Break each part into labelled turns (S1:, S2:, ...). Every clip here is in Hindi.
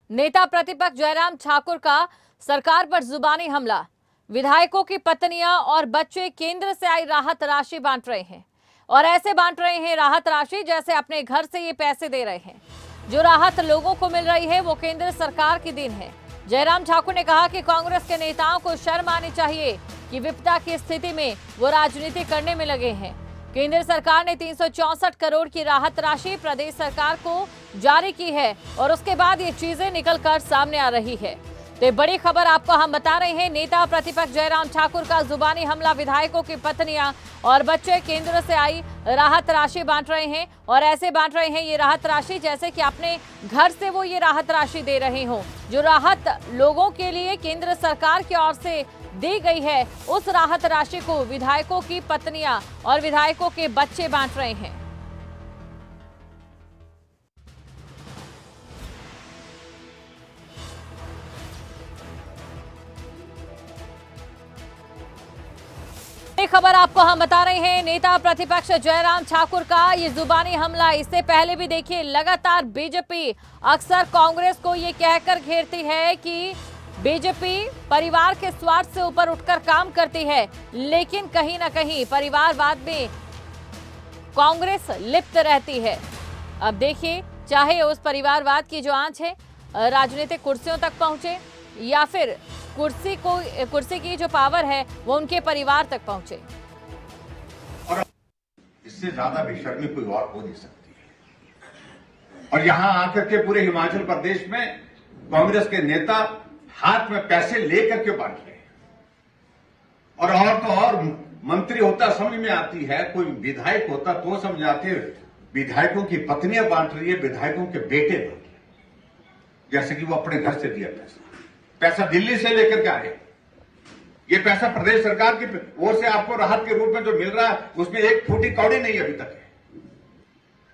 S1: नेता प्रतिपक्ष जयराम ठाकुर का सरकार पर जुबानी हमला। विधायकों की पत्नियां और बच्चे केंद्र से आई राहत राशि बांट रहे हैं और ऐसे बांट रहे हैं राहत राशि जैसे अपने घर से ये पैसे दे रहे हैं। जो राहत लोगों को मिल रही है वो केंद्र सरकार की देन है। जयराम ठाकुर ने कहा कि कांग्रेस के नेताओं को शर्म आनी चाहिए कि विपदा की स्थिति में वो राजनीति करने में लगे हैं। केंद्र सरकार ने 364 करोड़ की राहत राशि प्रदेश सरकार को जारी की है और उसके बाद ये चीजें निकलकर सामने आ रही है। तो बड़ी खबर आपको हम बता रहे हैं। नेता प्रतिपक्ष जयराम ठाकुर का जुबानी हमला। विधायकों की पत्नियां और बच्चे केंद्र से आई राहत राशि बांट रहे हैं और ऐसे बांट रहे हैं ये राहत राशि जैसे कि अपने घर से वो ये राहत राशि दे रहे हो। जो राहत लोगों के लिए केंद्र सरकार की ओर से दी गई है उस राहत राशि को विधायकों की पत्नियां और विधायकों के बच्चे बांट रहे हैं। खबर आपको हम बता रहे हैं। नेता प्रतिपक्ष जयराम ठाकुर का ये जुबानी हमला। इससे पहले भी देखिए लगातार बीजेपी अक्सर कांग्रेस को ये कहकर घेरती है कि बीजेपी परिवार के स्वार्थ से ऊपर उठकर काम करती है, लेकिन कहीं ना कहीं परिवारवाद में कांग्रेस लिप्त रहती है। अब देखिए, चाहे उस परिवारवाद की जो आंच है राजनीतिक कुर्सियों तक पहुंचे या फिर कुर्सी की जो पावर है वो उनके परिवार तक पहुंचे।
S2: और इससे ज्यादा बेशर्मी कोई और हो नहीं सकती है। और यहां आकर के पूरे हिमाचल प्रदेश में कांग्रेस के नेता हाथ में पैसे लेकर के बांट रहे हैं। और तो और मंत्री होता समझ में आती है, कोई विधायक होता तो समझ आते। विधायकों की पत्नियां बांट रही है, विधायकों के बेटे बांट रहे हैं, जैसे कि वो अपने घर से दिया पैसा दिल्ली से लेकर के आए। ये पैसा प्रदेश सरकार की ओर से आपको राहत के रूप में जो मिल रहा है उसमें एक फूटी कौड़ी नहीं अभी तक है।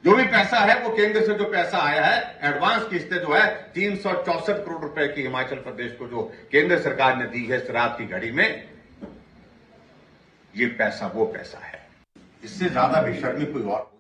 S2: जो भी पैसा है वो केंद्र से जो पैसा आया है, एडवांस किस्तें जो है 364 करोड़ रुपए की हिमाचल प्रदेश को जो केंद्र सरकार ने दी है इस रात की घड़ी में, ये पैसा वो पैसा है। इससे ज्यादा बेशर्मी कोई और।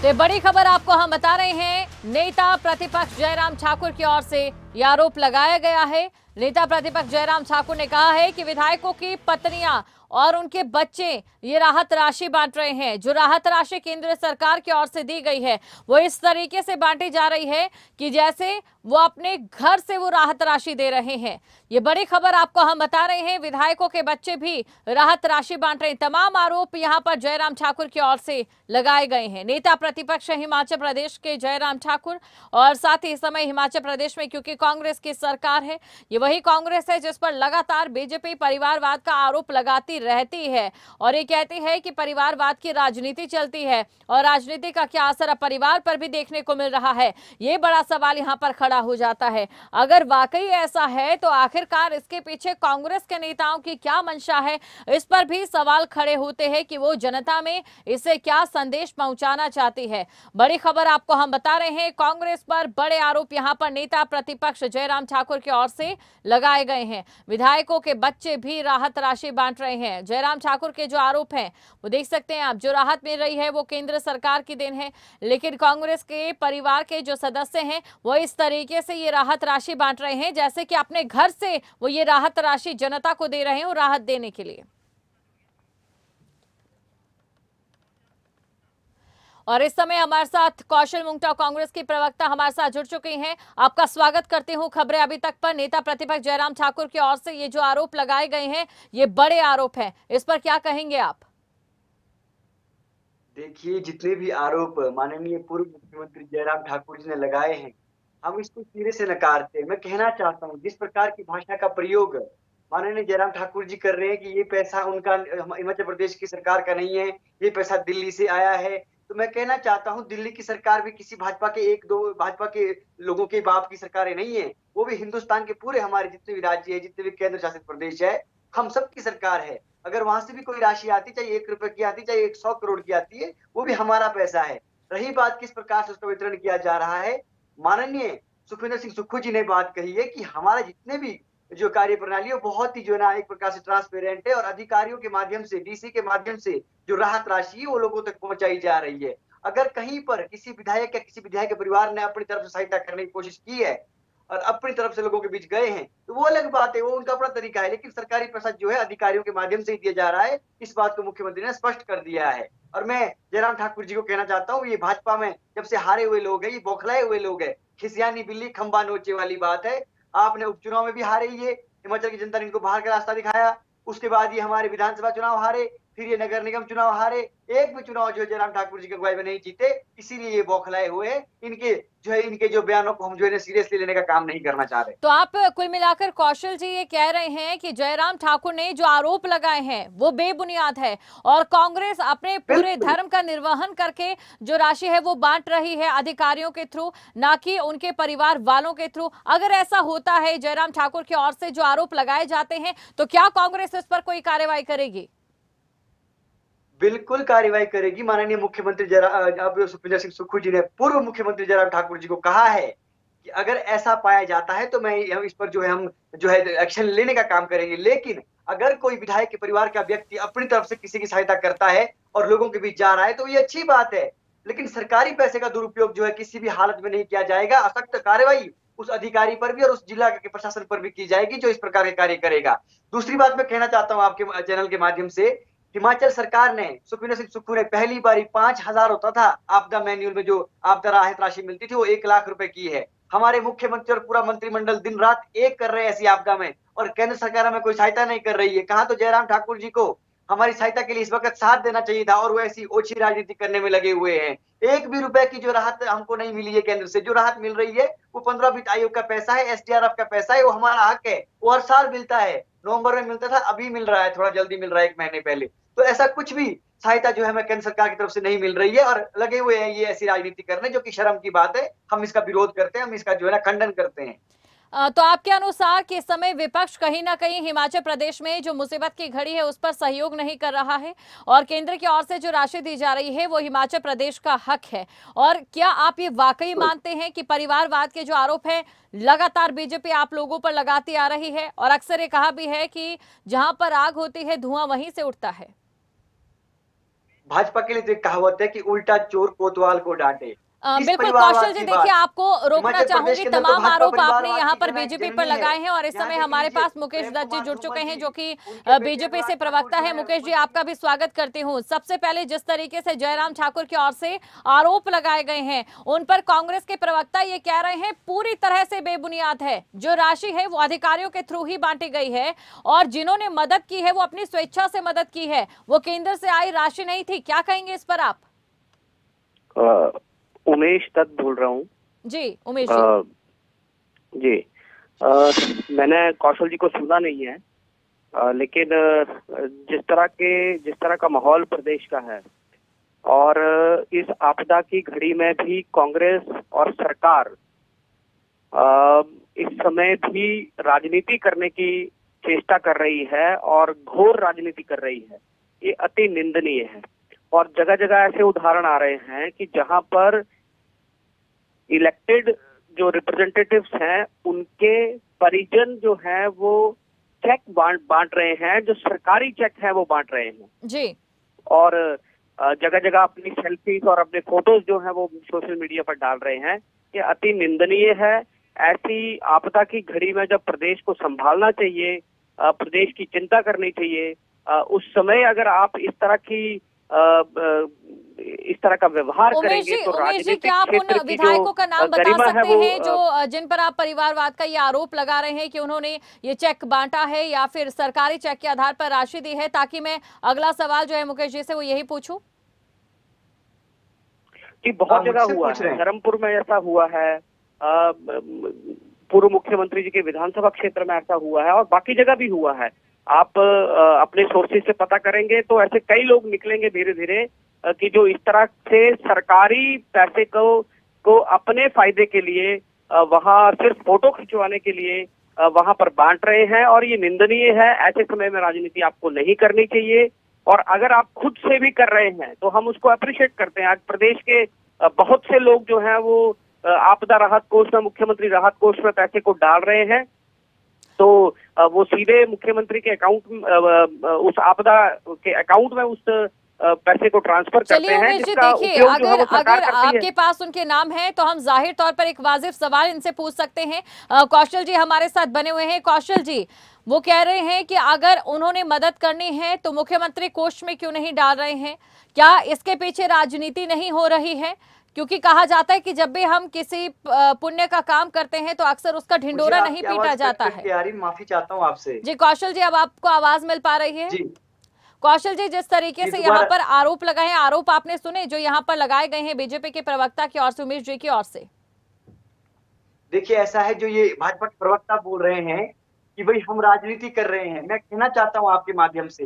S1: तो बड़ी खबर आपको हम बता रहे हैं। नेता प्रतिपक्ष जयराम ठाकुर की ओर से यह आरोप लगाया गया है। नेता प्रतिपक्ष जयराम ठाकुर ने कहा है कि विधायकों की पत्नियां और उनके बच्चे ये राहत राशि बांट रहे हैं। जो राहत राशि केंद्र सरकार की ओर से दी गई है वो इस तरीके से बांटी जा रही है कि जैसे वो अपने घर से वो राहत राशि दे रहे हैं। ये बड़ी खबर आपको हम बता रहे हैं। विधायकों के बच्चे भी राहत राशि बांट रहे हैं। तमाम आरोप यहां पर जयराम ठाकुर की ओर से लगाए गए हैं। नेता प्रतिपक्ष हिमाचल प्रदेश के जयराम ठाकुर और साथ ही इस समय हिमाचल प्रदेश में क्योंकि कांग्रेस की सरकार है, ये वही कांग्रेस है जिस पर लगातार बीजेपी परिवारवाद का आरोप लगाती रहती है और ये कहती है कि परिवारवाद की राजनीति चलती है और राजनीति का क्या असर अब परिवार पर भी देखने को मिल रहा है। ये बड़ा सवाल यहां पर खड़ा हो जाता है। अगर वाकई ऐसा है तो आखिरकार इसके पीछे कांग्रेस के नेताओं की क्या मंशा है, इस पर भी सवाल खड़े होते हैं कि वो जनता में इसे क्या संदेश पहुंचाना चाहती है। बड़ी खबर आपको हम बता रहे हैं। कांग्रेस पर बड़े आरोप यहां पर नेता प्रतिपक्ष जयराम ठाकुर की ओर से लगाए गए हैं। विधायकों के बच्चे भी राहत राशि बांट रहे हैं। जयराम ठाकुर के जो आरोप हैं वो देख सकते हैं आप। जो राहत मिल रही है वो केंद्र सरकार की देन है, लेकिन कांग्रेस के परिवार के जो सदस्य हैं वो इस तरीके से ये राहत राशि बांट रहे हैं जैसे कि अपने घर से वो ये राहत राशि जनता को दे रहे हैं राहत देने के लिए। और इस समय हमारे साथ कौशल मुंगटा कांग्रेस की प्रवक्ता हमारे साथ जुड़ चुके हैं। आपका स्वागत करती हूं खबरें अभी तक पर। नेता प्रतिपक्ष जयराम ठाकुर की ओर से ये जो आरोप लगाए गए हैं ये बड़े आरोप हैं, इस पर क्या कहेंगे आप?
S3: देखिए, जितने भी आरोप माननीय पूर्व मुख्यमंत्री जयराम ठाकुर जी ने लगाए हैं, हम इसको सिरे से नकारते हैं। मैं कहना चाहता हूँ जिस प्रकार की भाषा का प्रयोग माननीय जयराम ठाकुर जी कर रहे हैं कि ये पैसा उनका हिमाचल प्रदेश की सरकार का नहीं है, ये पैसा दिल्ली से आया है, तो मैं कहना चाहता हूं दिल्ली की सरकार भी किसी भाजपा के एक दो भाजपा के लोगों के बाप की सरकारें नहीं है। वो भी हिंदुस्तान के पूरे हमारे जितने भी राज्य है, जितने भी केंद्र शासित प्रदेश है, हम सबकी सरकार है। अगर वहां से भी कोई राशि आती, चाहे 1 रुपए की आती, चाहे 100 करोड़ की आती है, वो भी हमारा पैसा है। रही बात किस प्रकार से उसका वितरण किया जा रहा है, माननीय सुखविंदर सिंह सुक्खू जी ने बात कही है कि हमारा जितने भी जो कार्य प्रणाली है बहुत ही जो ना एक प्रकार से ट्रांसपेरेंट है और अधिकारियों के माध्यम से, डीसी के माध्यम से जो राहत राशि है वो लोगों तक पहुंचाई जा रही है। अगर कहीं पर किसी विधायक या किसी विधायक के परिवार ने अपनी तरफ से सहायता करने की कोशिश की है और अपनी तरफ से लोगों के बीच गए हैं, तो वो अलग बात है, वो उनका अपना तरीका है। लेकिन सरकारी पैसा जो है अधिकारियों के माध्यम से ही दिया जा रहा है, इस बात को मुख्यमंत्री ने स्पष्ट कर दिया है। और मैं जयराम ठाकुर जी को कहना चाहता हूँ, ये भाजपा में जब से हारे हुए लोग हैं, ये बौखलाए हुए लोग हैं, खिसियानी बिल्ली खंबा नोचे वाली बात है। आपने उपचुनाव में भी हारे, ये हिमाचल की जनता ने इनको बाहर का रास्ता दिखाया, उसके बाद ये हमारे विधानसभा चुनाव हारे, फिर ये नगर निगम चुनाव हारे, एक भी चुनाव जो जयराम ठाकुर जी के अगुवाई में नहीं जीते, इसीलिए ये बौखलाए हुए हैं। इनके जो बयानों को हम जो है सीरियसली लेने का काम नहीं करना चाह रहे।
S1: तो आप कुल मिलाकर कौशल जी ये कह रहे हैं कि जयराम ठाकुर ने जो आरोप लगाए हैं वो बेबुनियाद है और कांग्रेस अपने पूरे धर्म का निर्वहन करके जो राशि है वो बांट रही है अधिकारियों के थ्रू, ना कि उनके परिवार वालों के थ्रू। अगर ऐसा होता है जयराम ठाकुर की ओर से जो आरोप लगाए जाते हैं, तो क्या कांग्रेस इस पर कोई कार्रवाई करेगी?
S3: बिल्कुल कार्रवाई करेगी। माननीय मुख्यमंत्री सुखविंदर सिंह सुक्खू जी ने पूर्व मुख्यमंत्री जयराम ठाकुर जी को कहा है कि अगर ऐसा पाया जाता है तो मैं इस पर हम एक्शन लेने का काम करेंगे। लेकिन अगर कोई विधायक के परिवार का व्यक्ति अपनी तरफ से किसी की सहायता करता है और लोगों के बीच जा रहा है तो ये अच्छी बात है, लेकिन सरकारी पैसे का दुरुपयोग जो है किसी भी हालत में नहीं किया जाएगा। सख्त कार्रवाई उस अधिकारी पर भी और उस जिला के प्रशासन पर भी की जाएगी जो इस प्रकार के कार्य करेगा। दूसरी बात मैं कहना चाहता हूं आपके चैनल के माध्यम से, हिमाचल सरकार ने, सुखविंदर सिंह सुक्खू ने पहली बारी 5,000 होता था आपदा मैन्यूअल में जो आपदा राहत राशि मिलती थी, वो 1 लाख रुपए की है। हमारे मुख्यमंत्री और पूरा मंत्रिमंडल दिन रात एक कर रहे हैं ऐसी आपदा में, और केंद्र सरकार हमें कोई सहायता नहीं कर रही है। कहा तो जयराम ठाकुर जी को हमारी सहायता के लिए इस वक्त साथ देना चाहिए था, और वो ऐसी ओछी राजनीति करने में लगे हुए हैं। 1 भी रुपए की जो राहत हमको नहीं मिली है केंद्र से, जो राहत मिल रही है वो 15 वित्त आयोग का पैसा है, एसडीआरएफ का पैसा है, वो हमारा हक है, वो हर साल मिलता है। नवंबर में मिलता था, अभी मिल रहा है, थोड़ा जल्दी मिल रहा है 1 महीने पहले। तो ऐसा कुछ भी सहायता जो है हमें केंद्र सरकार की तरफ से नहीं मिल रही है, और लगे हुए हैं ये ऐसी राजनीति करने, जो कि शर्म की बात है। हम इसका विरोध करते हैं, हम इसका जो है ना खंडन करते हैं।
S1: तो आपके अनुसार कि इस समय विपक्ष कहीं ना कहीं हिमाचल प्रदेश में जो मुसीबत की घड़ी है उस पर सहयोग नहीं कर रहा है, और केंद्र की ओर से जो राशि दी जा रही है वो हिमाचल प्रदेश का हक है? और क्या आप ये वाकई मानते हैं कि परिवारवाद के जो आरोप है लगातार बीजेपी आप लोगों पर लगाती आ रही है, और अक्सर ये कहा भी है कि जहां पर आग होती है धुआं वहीं से उठता है?
S3: भाजपा के लिए तो एक कहावत है कि उल्टा चोर कोतवाल को डांटे।
S1: बिल्कुल कौशल जी, देखिए आपको रोकना चाहूंगी। तमाम आरोप आपने यहाँ पर बीजेपी पर लगाए हैं, और इस समय हमारे पास मुकेश दत्त जी जुड़ चुके हैं जो कि बीजेपी से प्रवक्ता है। मुकेश जी, आपका भी स्वागत करती हूँ। सबसे पहले जिस तरीके से जयराम ठाकुर की ओर से आरोप लगाए गए हैं उन पर कांग्रेस के प्रवक्ता ये कह रहे हैं पूरी तरह से बेबुनियाद है। जो राशि है वो अधिकारियों के थ्रू ही बांटी गई है, और जिन्होंने मदद की है वो अपनी स्वेच्छा से मदद की है, वो केंद्र से आई राशि नहीं थी। क्या कहेंगे इस पर आप?
S4: उमेश दत्त बोल रहा हूँ। जी
S1: उमेश जी।
S4: मैंने कौशल जी को सुना नहीं है, लेकिन जिस तरह का माहौल प्रदेश का है, और इस आपदा की घड़ी में भी कांग्रेस और सरकार इस समय भी राजनीति करने की चेष्टा कर रही है और घोर राजनीति कर रही है, ये अति निंदनीय है। और जगह जगह ऐसे उदाहरण आ रहे हैं कि जहां पर इलेक्टेड जो रिप्रेजेंटेटिव्स हैं उनके परिजन जो हैं वो चेक बांट रहे हैं, जो सरकारी चेक है वो बांट रहे हैं
S1: जी।
S4: और जगह जगह अपनी सेल्फीज और अपने फोटोज जो हैं वो सोशल मीडिया पर डाल रहे हैं। ये अति निंदनीय है। ऐसी आपदा की घड़ी में जब प्रदेश को संभालना चाहिए, प्रदेश की चिंता करनी चाहिए, उस समय अगर आप इस तरह का व्यवहार करेंगे तो राजनीतिक
S1: क्या आप उन विधायकों का नाम बता सकते हैं जो जिन पर आप परिवारवाद का ये आरोप लगा रहे हैं कि उन्होंने ये चेक बांटा है या फिर सरकारी चेक के आधार पर राशि दी है, ताकि मैं अगला सवाल जो है मुकेश जी से वो यही पूछूं?
S4: कि बहुत जगह हुआ है, धर्मपुर में ऐसा हुआ है, पूर्व मुख्यमंत्री जी के विधानसभा क्षेत्र में ऐसा हुआ है, और बाकी जगह भी हुआ है। आप अपने सोर्सेज से पता करेंगे तो ऐसे कई लोग निकलेंगे धीरे धीरे कि जो इस तरह से सरकारी पैसे को अपने फायदे के लिए वहां सिर्फ फोटो खिंचवाने के लिए वहां पर बांट रहे हैं, और ये निंदनीय है। ऐसे समय में राजनीति आपको नहीं करनी चाहिए, और अगर आप खुद से भी कर रहे हैं तो हम उसको अप्रिशिएट करते हैं। आज प्रदेश के बहुत से लोग जो हैं वो आपदा राहत कोष में, मुख्यमंत्री राहत कोष में पैसे को डाल रहे हैं, तो वो सीधे मुख्यमंत्री के अकाउंट, उस आपदा के अकाउंट में उस पैसे को ट्रांसफर करते
S1: चलिए
S4: हैं,
S1: उमेश जी,
S4: जिसका
S1: देखिए
S4: उपयोग जो है वो सरकार
S1: अगर
S4: करती है।
S1: आपके पास उनके नाम हैं तो हम जाहिर तौर पर एक वाजिब सवाल इनसे पूछ सकते हैं। कौशल जी हमारे साथ बने हुए हैं। कौशल जी, वो कह रहे हैं कि अगर उन्होंने मदद करनी है तो मुख्यमंत्री कोष में क्यों नहीं डाल रहे हैं? क्या इसके पीछे राजनीति नहीं हो रही है? क्योंकि कहा जाता है कि जब भी हम किसी पुण्य का काम करते हैं तो अक्सर उसका ढिंडोरा नहीं पीटा जाता है।
S3: माफी चाहता हूँ आपसे
S1: जी कौशल जी, अब आपको आवाज मिल पा रही है?
S3: जी
S1: कौशल जी, जिस तरीके से यहाँ पर आरोप लगाए हैं, आरोप आपने सुने जो यहाँ पर लगाए गए हैं बीजेपी के प्रवक्ता की ओर से, उमेश जी की ओर से?
S3: देखिए, ऐसा है, जो ये भाजपा के प्रवक्ता बोल रहे हैं कि भाई हम राजनीति कर रहे हैं, मैं कहना चाहता हूँ आपके माध्यम से,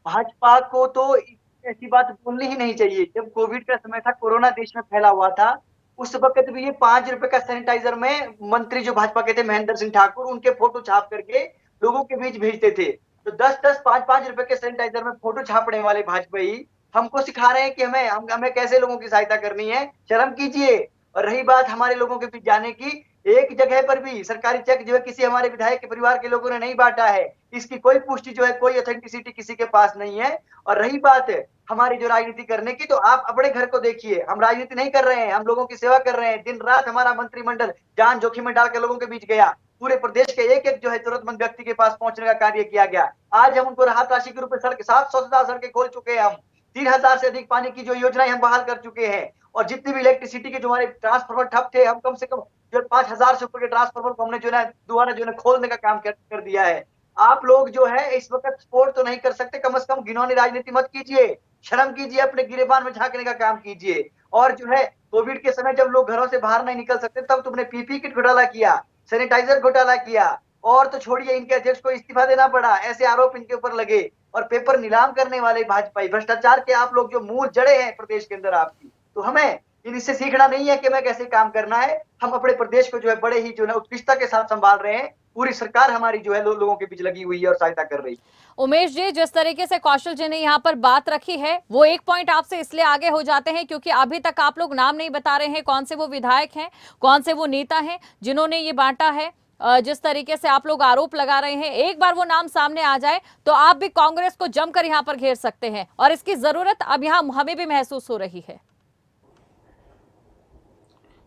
S3: भाजपा को तो ऐसी बात बोलनी ही नहीं चाहिए। जब कोविड का समय था, कोरोना देश में फैला हुआ था, उस वक्त भी ये 5 रुपए का सैनिटाइजर में मंत्री जो भाजपा के थे महेंद्र सिंह ठाकुर, उनके फोटो छाप करके लोगों के बीच भेजते थे। तो 10-10, 5-5 रुपए के सैनिटाइजर में फोटो छापने वाले भाजपाई हमको सिखा रहे हैं कि हमें कैसे लोगों की सहायता करनी है। शर्म कीजिए। और रही बात हमारे लोगों के बीच जाने की, एक जगह पर भी सरकारी चेक जो है किसी हमारे विधायक के परिवार के लोगों ने नहीं बांटा है। इसकी कोई पुष्टि जो है, कोई ऑथेंटिसिटी किसी के पास नहीं है। और रही बात हमारी जो राजनीति करने की, तो आप अपने घर को देखिए, हम राजनीति नहीं कर रहे हैं, हम लोगों की सेवा कर रहे हैं। दिन रात हमारा मंत्रिमंडल जान जोखिम में डालकर लोगों के बीच गया, पूरे प्रदेश के एक एक जो है जरूरतमंद व्यक्ति के पास पहुंचने का कार्य किया गया। आज हम उनको राहत राशि के रूप में 700 सड़कें खोल चुके हैं। हम 3000 से अधिक पानी की जो योजनाएं हम बहाल कर चुके हैं। और जितनी भी इलेक्ट्रिसिटी के जो हमारे ट्रांसफार्मर ठप थे, हम कम से कम जो 5000 से ऊपर के ट्रांसफार्मर को हमने जो है दोबारा जो है खोलने का काम कर दिया है। आप लोग जो है इस वक्त सपोर्ट तो नहीं कर सकते, कम से कम घिनौनी राजनीति मत कीजिए, शर्म कीजिए, अपने गिरेबान में झांकने का काम कीजिए। और जो है कोविड के समय जब लोग घरों से बाहर नहीं निकल सकते, तब तुमने पीपी किट घोटाला किया, सैनिटाइजर घोटाला किया, और तो छोड़िए इनके अध्यक्ष को इस्तीफा देना पड़ा, ऐसे आरोप इनके ऊपर लगे। और पेपर नीलाम करने वाले भाजपाई, भ्रष्टाचार के आप लोग जो मूल जड़े हैं प्रदेश के अंदर आपकी, तो हमें इनसे सीखना नहीं है कि हमें कैसे काम करना है। हम अपने प्रदेश को जो है बड़े ही जो है उत्कृष्टता के साथ संभाल रहे हैं। पूरी सरकार हमारी जो है लोगों के बीच लगी हुई है और सहायता कर रही है।
S1: उमेश जी, जिस तरीके से कौशल जी ने यहाँ पर बात रखी है, वो एक पॉइंट आपसे इसलिए आगे हो जाते हैं क्योंकि अभी तक आप लोग नाम नहीं बता रहे हैं, कौन से वो विधायक हैं, कौन से वो नेता हैं जिन्होंने ये बांटा है। जिस तरीके से आप लोग आरोप लगा रहे हैं, एक बार वो नाम सामने आ जाए तो आप भी कांग्रेस को जमकर यहाँ पर घेर सकते हैं, और इसकी जरूरत अब यहाँ हमें भी महसूस हो रही है।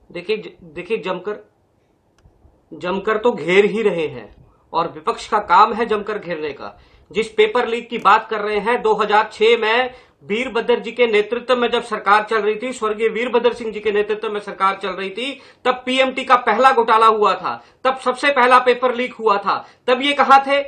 S5: देखिए जमकर तो घेर ही रहे हैं, और विपक्ष का काम है जमकर घेरने का। जिस पेपर लीक की बात कर रहे हैं, 2006 में वीरभद्र जी के नेतृत्व में जब सरकार चल रही थी, स्वर्गीय वीरभद्र सिंह जी के नेतृत्व में सरकार चल रही थी, तब पीएमटी का पहला घोटाला हुआ था, तब सबसे पहला पेपर लीक हुआ था। तब ये कहां थे?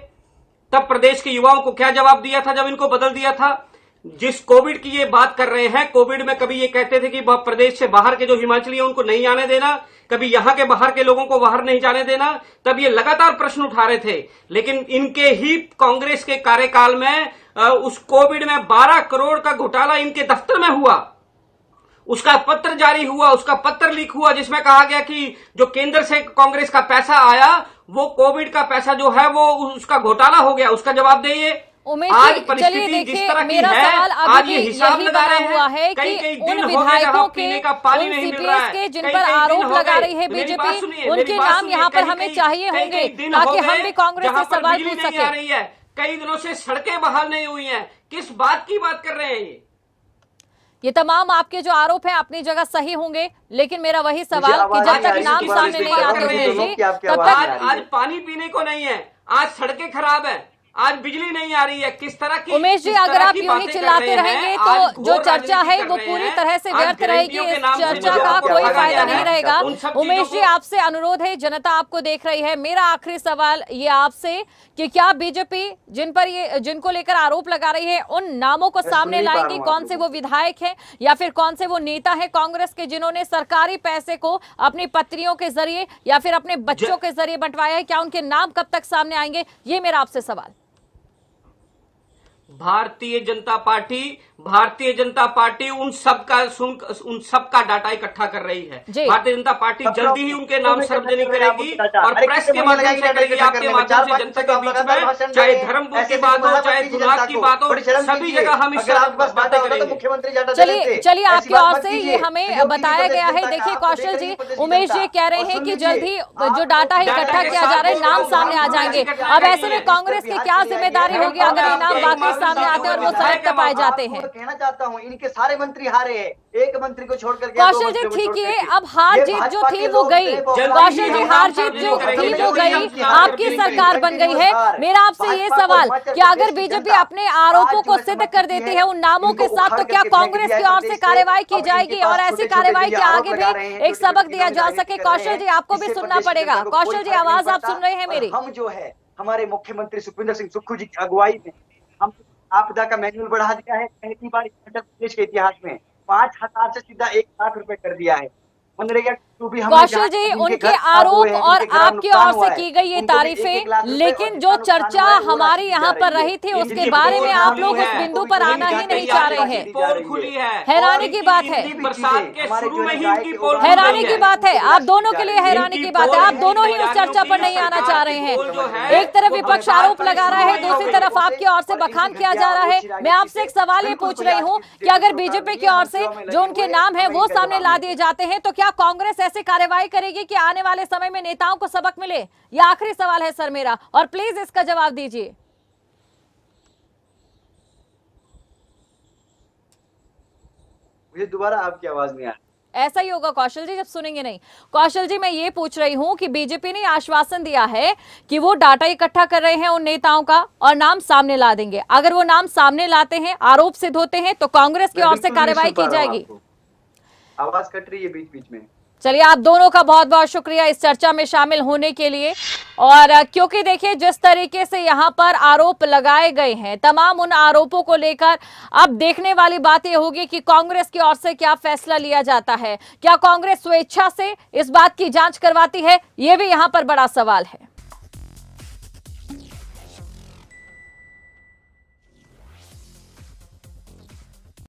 S5: तब प्रदेश के युवाओं को क्या जवाब दिया था जब इनको बदल दिया था? जिस कोविड की ये बात कर रहे हैं, कोविड में कभी ये कहते थे कि प्रदेश से बाहर के जो हिमाचली हैं उनको नहीं आने देना, कभी यहां के बाहर के लोगों को बाहर नहीं जाने देना, तब ये लगातार प्रश्न उठा रहे थे। लेकिन इनके ही कांग्रेस के कार्यकाल में उस कोविड में 12 करोड़ का घोटाला इनके दफ्तर में हुआ, उसका पत्र जारी हुआ, उसका पत्र लीक हुआ, जिसमें कहा गया कि जो केंद्र से कांग्रेस का पैसा आया वो कोविड का पैसा जो है वो उसका घोटाला हो गया। उसका जवाब देखिए। आज परिस्थिति जिस तरह की है, आज ये हिसाब लगा रहे हैं, कई दिन हो गए जहां पीने का पानी नहीं मिल रहा है,
S1: जिन पर आरोप लगा रही है बीजेपी, उनके नाम यहाँ पर हमें चाहिए होंगे ताकि हम भी कांग्रेस से सवाल पूछ सके।
S5: कई दिनों से सड़कें बहाल नहीं हुई हैं, किस बात की बात कर रहे हैं
S1: ये तमाम आपके जो आरोप हैं अपनी जगह सही होंगे, लेकिन मेरा वही सवाल कि जब तक नाम सामने नहीं आते तब तक
S5: आज पानी पीने को नहीं है, आज सड़कें खराब है, आज बिजली नहीं आ रही है, किस तरह की।
S1: उमेश जी, अगर आप यूं ही चिल्लाते रहेंगे तो जो चर्चा है वो पूरी तरह से व्यर्थ रहेगी, इस चर्चा का कोई फायदा नहीं रहेगा। उमेश जी, आपसे अनुरोध है, जनता आपको देख रही है, मेरा आखिरी सवाल ये आपसे कि क्या बीजेपी जिनको लेकर आरोप लगा रही है उन नामों को सामने लाएंगी? कौन से वो विधायक हैं या फिर कौन से वो नेता है कांग्रेस के जिन्होंने सरकारी पैसे को अपनी पत्नियों के जरिए या फिर अपने बच्चों के जरिए बंटवाया है? क्या उनके नाम कब तक सामने आएंगे, ये मेरा आपसे सवाल।
S5: भारतीय जनता पार्टी उन सबका डाटा इकट्ठा कर रही है। भारतीय जनता पार्टी जल्दी ही उनके नाम सार्वजनिक करेगी और प्रेस के माध्यम से करेगी, आपके माध्यम से जनता के बीच में, चाहे धर्मपुर की बात हो, चाहे गुजरात की बात हो, सभी जगह हम इस बातें करेंगे।
S1: चलिए आपकी ओर से ये हमें बताया गया है। देखिए कौशल जी, उमेश जी कह रहे हैं कि जल्द ही जो डाटा है इकट्ठा किया जा रहा है, नाम सामने आ जाएंगे। अब ऐसे में कांग्रेस की क्या जिम्मेदारी होगी अगर ये नाम वाकई सामने आते हैं और वो सशक्त पाए जाते हैं।
S3: कहना चाहता हूँ इनके सारे मंत्री हारे हैं, एक मंत्री को छोड़कर
S1: कौशल जी ठीक है, अब हार जीत जो थी वो गई। कौशल जी हार जीत जो थी वो गई, आपकी सरकार बन गई है। मेरा आपसे ये सवाल कि अगर बीजेपी अपने आरोपों को सिद्ध कर देती है उन नामों के साथ, तो क्या कांग्रेस की ओर से कार्रवाई की जाएगी और ऐसी कार्रवाई के आगे भी एक सबक दिया जा सके? कौशल जी आपको भी सुनना पड़ेगा। कौशल जी आवाज आप सुन रहे हैं मेरी?
S3: हम जो है हमारे मुख्यमंत्री सुखविंदर सिंह सुक्खू जी की अगुवाई में हम आपदा का मैनुअल बढ़ा दिया है। पहली बार उत्तर प्रदेश के इतिहास में 5,000 से सीधा 1 लाख रुपए कर दिया है। मनरेगा
S1: कौशल जी उनके आरोप और आपकी ओर से की गई ये तारीफें, लेकिन जो चर्चा हमारे यहाँ पर रही थी उसके बारे में आप लोग उस बिंदु पर आना ही नहीं चाह रहे हैं।
S5: पोल खुली है,
S1: हैरानी की बात है,
S5: बरसात के शुरू में ही इनकी पोल
S1: हैरानी की बात है, आप दोनों के लिए हैरानी की बात है। आप दोनों ही उस चर्चा पर नहीं आना चाह रहे हैं। एक तरफ विपक्ष आरोप लगा रहा है, दूसरी तरफ आपकी ओर से बखान किया जा रहा है। मैं आपसे एक सवाल ये पूछ रही हूँ कि अगर बीजेपी की ओर से जो उनके नाम है वो सामने ला दिए जाते हैं, तो क्या कांग्रेस ऐसी कार्रवाई करेगी कि आने वाले समय में नेताओं को सबक मिले? यह आखिरी सवाल है सर मेरा, और प्लीज इसका जवाब दीजिए।
S3: मुझे दोबारा आपकी आवाज नहीं आ रही।
S1: ऐसा ही होगा कौशल जी जब सुनेंगे नहीं। कौशल जी मैं ये पूछ रही हूं कि बीजेपी ने आश्वासन दिया है कि वो डाटा इकट्ठा कर रहे हैं उन नेताओं का और नाम सामने ला देंगे। अगर वो नाम सामने लाते हैं, आरोप सिद्ध होते हैं, तो कांग्रेस की ओर से कार्रवाई की जाएगी।
S3: आवाज कट रही है बीच बीच में।
S1: चलिए आप दोनों का बहुत बहुत शुक्रिया इस चर्चा में शामिल होने के लिए। और क्योंकि देखिए जिस तरीके से यहाँ पर आरोप लगाए गए हैं, तमाम उन आरोपों को लेकर अब देखने वाली बात यह होगी कि कांग्रेस की ओर से क्या फैसला लिया जाता है। क्या कांग्रेस स्वेच्छा से इस बात की जांच करवाती है? ये भी यहाँ पर बड़ा सवाल है।